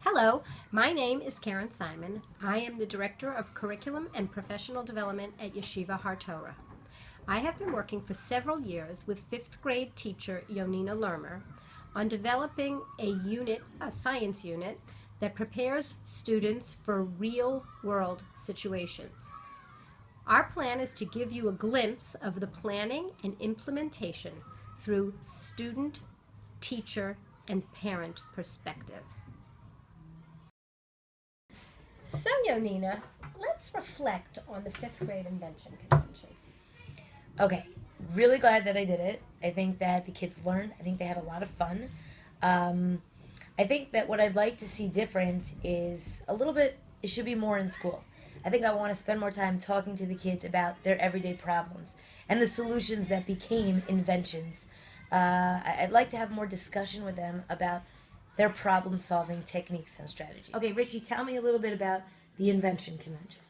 Hello, my name is Karen Simon. I am the Director of Curriculum and Professional Development at Yeshiva HaTorah. I have been working for several years with 5th grade teacher Yonina Lermer on developing a science unit that prepares students for real-world situations. Our plan is to give you a glimpse of the planning and implementation through student, teacher, and parent perspective. So, Yonina, let's reflect on the 5th grade invention convention. Okay, really glad that I did it. I think that the kids learned. I think they had a lot of fun. I think that what I'd like to see different is it should be more in school. I think I want to spend more time talking to the kids about their everyday problems and the solutions that became inventions. I'd like to have more discussion with them about their problem-solving techniques and strategies. Okay, Richie, tell me a little bit about the invention convention.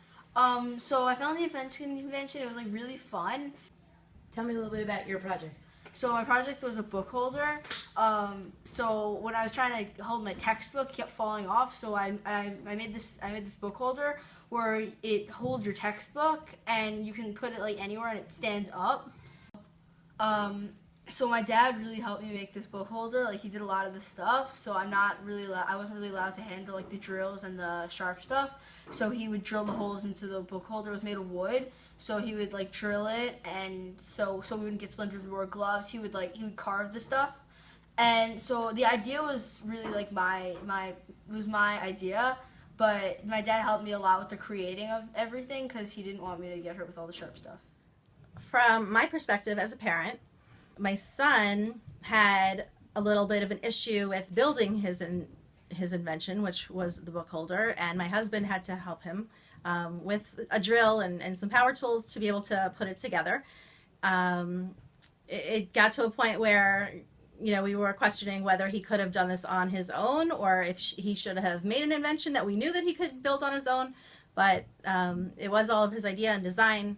So I found the invention convention. It was really fun. Tell me a little bit about your project. So my project was a book holder. So when I was trying to hold my textbook, it kept falling off. So I made this book holder where it holds your textbook and you can put it anywhere and it stands up. So my dad really helped me make this book holder. He did a lot of the stuff. So I wasn't really allowed to handle the drills and the sharp stuff. So he would drill the holes into the book holder. It was made of wood. So he would drill it, and so we wouldn't get splinters. We wore gloves. He would carve the stuff, and so the idea was really my idea. But my dad helped me a lot with the creating of everything because he didn't want me to get hurt with all the sharp stuff. From my perspective as a parent, my son had a little bit of an issue with building his invention, which was the book holder, and my husband had to help him with a drill and some power tools to be able to put it together. It got to a point where we were questioning whether he could have done this on his own or if he should have made an invention that we knew that he could build on his own, but it was all of his idea and design.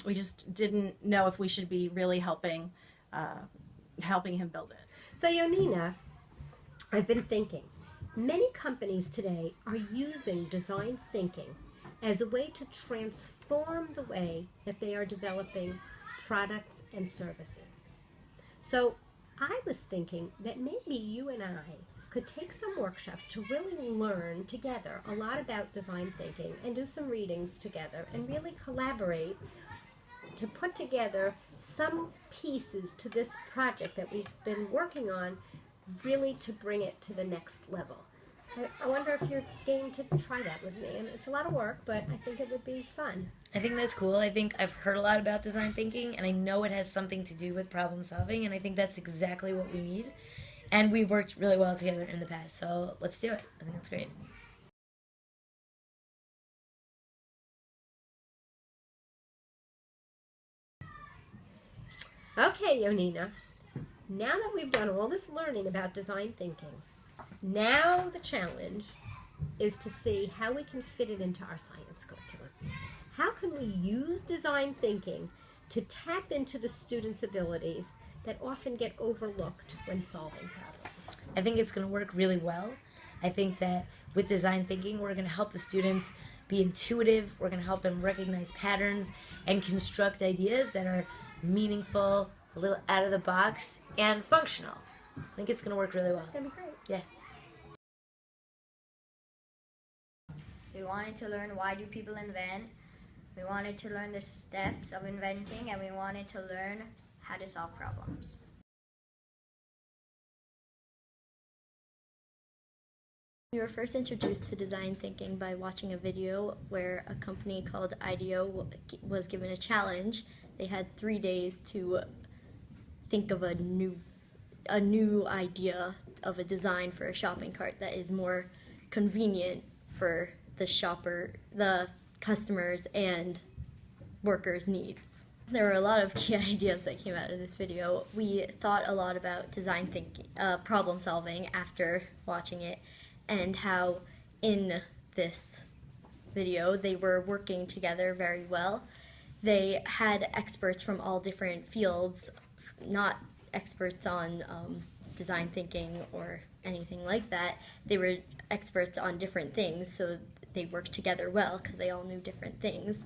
We just didn't know if we should be really helping him build it. So, Yonina, I've been thinking, many companies today are using design thinking as a way to transform the way that they are developing products and services. So I was thinking that maybe you and I could take some workshops to really learn together a lot about design thinking and do some readings together and really collaborate to put together some pieces to this project that we've been working on, really to bring it to the next level. I wonder if you're game to try that with me. And it's a lot of work, but I think it would be fun. I think that's cool. I think I've heard a lot about design thinking, and I know it has something to do with problem solving, and I think that's exactly what we need. And we've worked really well together in the past, so let's do it. I think that's great. Okay, Yonina. Now that we've done all this learning about design thinking, now the challenge is to see how we can fit it into our science curriculum. How can we use design thinking to tap into the students' abilities that often get overlooked when solving problems? I think it's going to work really well. I think that with design thinking, we're going to help the students be intuitive. We're going to help them recognize patterns and construct ideas that are meaningful, a little out of the box, and functional. I think it's going to work really well. It's going to be great. Yeah. We wanted to learn why do people invent. We wanted to learn the steps of inventing, and we wanted to learn how to solve problems. We were first introduced to design thinking by watching a video where a company called IDEO was given a challenge. They had 3 days to think of a new idea of a design for a shopping cart that is more convenient for the customers and workers' needs. There were a lot of key ideas that came out of this video. We thought a lot about design thinking, problem solving after watching it, and how in this video they were working together very well. They had experts from all different fields, not experts on design thinking or anything like that. They were experts on different things, so they worked together well because they all knew different things.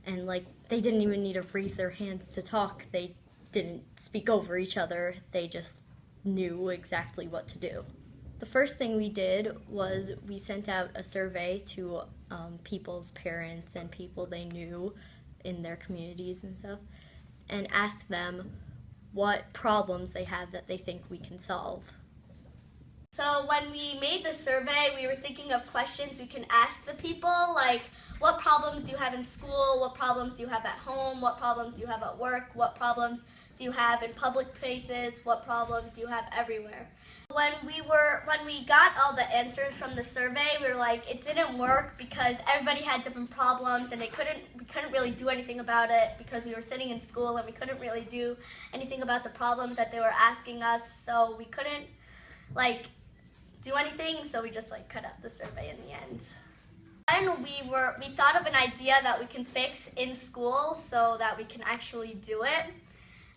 And like, they didn't even need to raise their hands to talk. They didn't speak over each other. They just knew exactly what to do. The first thing we did was we sent out a survey to people's parents and people they knew in their communities and stuff, and asked them what problems they have that they think we can solve. So when we made the survey, we were thinking of questions we can ask the people, like what problems do you have in school, what problems do you have at home, what problems do you have at work, what problems do you have in public places, what problems do you have everywhere. When we got all the answers from the survey, we were like, it didn't work because everybody had different problems and we couldn't really do anything about it because we were sitting in school and we couldn't really do anything about the problems that they were asking us, so we couldn't do anything, so we just cut out the survey in the end. And we thought of an idea that we can fix in school so that we can actually do it.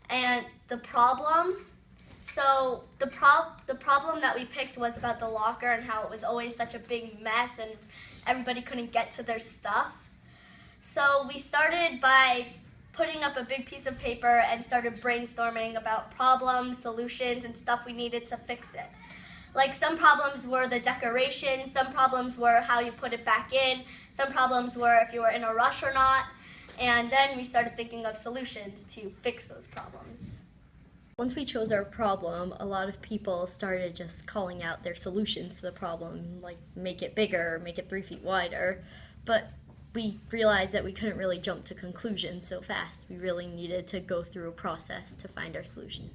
And the problem that we picked was about the locker and how it was always such a big mess and everybody couldn't get to their stuff. So we started by putting up a big piece of paper and started brainstorming about problems, solutions, and stuff we needed to fix it. Like, some problems were the decoration, some problems were how you put it back in, some problems were if you were in a rush or not, and then we started thinking of solutions to fix those problems. Once we chose our problem, a lot of people started just calling out their solutions to the problem, like make it bigger, make it 3 feet wider, but we realized that we couldn't really jump to conclusions so fast. We really needed to go through a process to find our solution.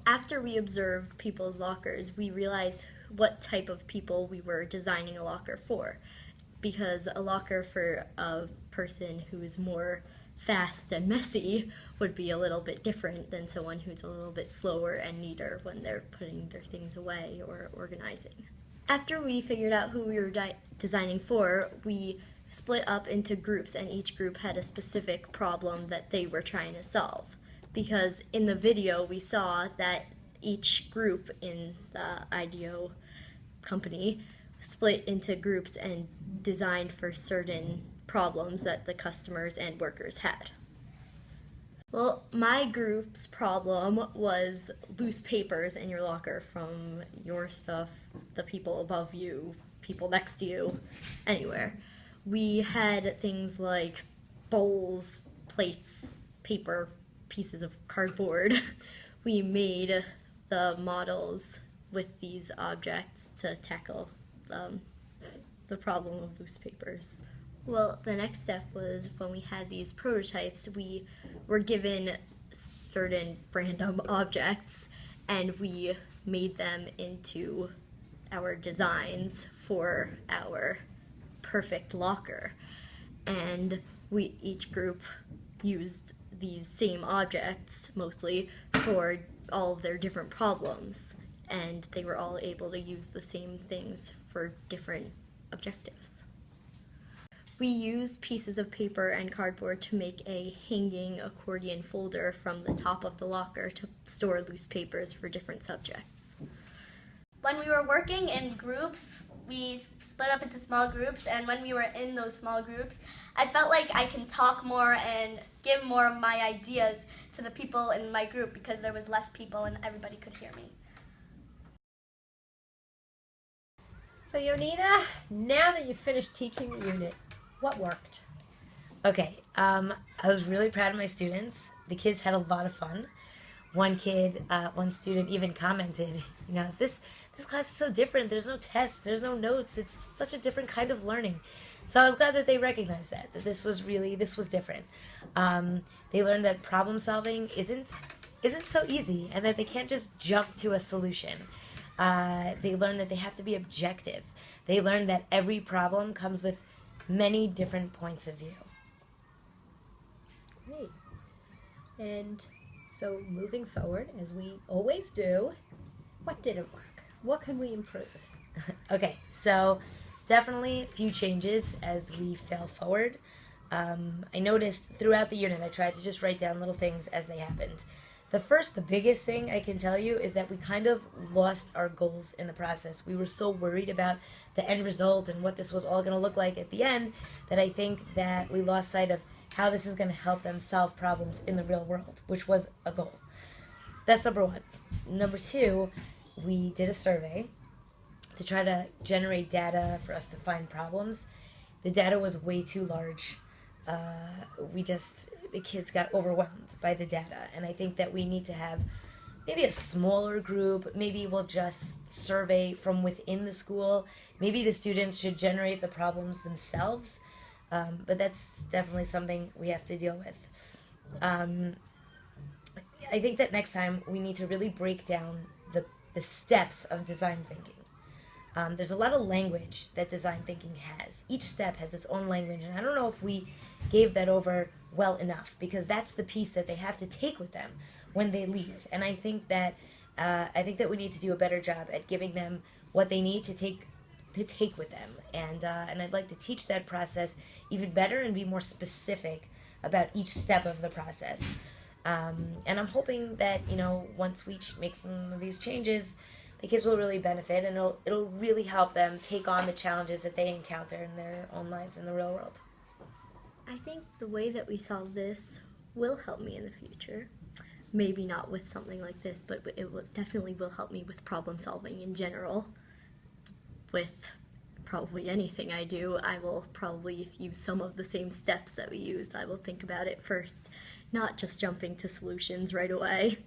After we observed people's lockers, we realized what type of people we were designing a locker for. Because a locker for a person who is more fast and messy would be a little bit different than someone who's a little bit slower and neater when they're putting their things away or organizing. After we figured out who we were designing for, we split up into groups, and each group had a specific problem that they were trying to solve. Because in the video we saw that each group in the IDEO company split into groups and designed for certain problems that the customers and workers had. Well, my group's problem was loose papers in your locker from your stuff, the people above you, people next to you, anywhere. We had things like bowls, plates, paper, pieces of cardboard. We made the models with these objects to tackle the problem of loose papers. Well, the next step was when we had these prototypes, we were given certain random objects and we made them into our designs for our perfect locker. And each group used these same objects mostly for all of their different problems, and they were all able to use the same things for different objectives. We used pieces of paper and cardboard to make a hanging accordion folder from the top of the locker to store loose papers for different subjects. When we were working in groups, we split up into small groups, and when we were in those small groups, I felt like I can talk more and give more of my ideas to the people in my group because there was less people and everybody could hear me. So Yonina, now that you've finished teaching the unit, what worked? Okay, I was really proud of my students. The kids had a lot of fun. One student even commented, this class is so different. There's no tests, there's no notes. It's such a different kind of learning. So I was glad that they recognized that this was different. They learned that problem solving isn't so easy and that they can't just jump to a solution. They learned that they have to be objective. They learned that every problem comes with many different points of view. Great. And so moving forward, as we always do, what didn't work? What can we improve? Okay, so definitely a few changes as we fail forward. I noticed throughout the unit, I tried to just write down little things as they happened. The biggest thing I can tell you is that we kind of lost our goals in the process. We were so worried about the end result and what this was all going to look like at the end that I think that we lost sight of how this is going to help them solve problems in the real world, which was a goal. That's number one. Number two, we did a survey to try to generate data for us to find problems. The data was way too large. The kids got overwhelmed by the data, and I think that we need to have maybe a smaller group. Maybe we'll just survey from within the school. Maybe the students should generate the problems themselves, but that's definitely something we have to deal with. I think that next time we need to really break down the steps of design thinking. There's a lot of language that design thinking has. Each step has its own language, and I don't know if we gave that over well enough, because that's the piece that they have to take with them when they leave. And I think that we need to do a better job at giving them what they need to take with them. And I'd like to teach that process even better and be more specific about each step of the process. And I'm hoping that, once we make some of these changes, the kids will really benefit, and it'll really help them take on the challenges that they encounter in their own lives in the real world. I think the way that we solve this will help me in the future. Maybe not with something like this, but definitely will help me with problem solving in general. With probably anything I do, I will probably use some of the same steps that we used. I will think about it first, not just jumping to solutions right away.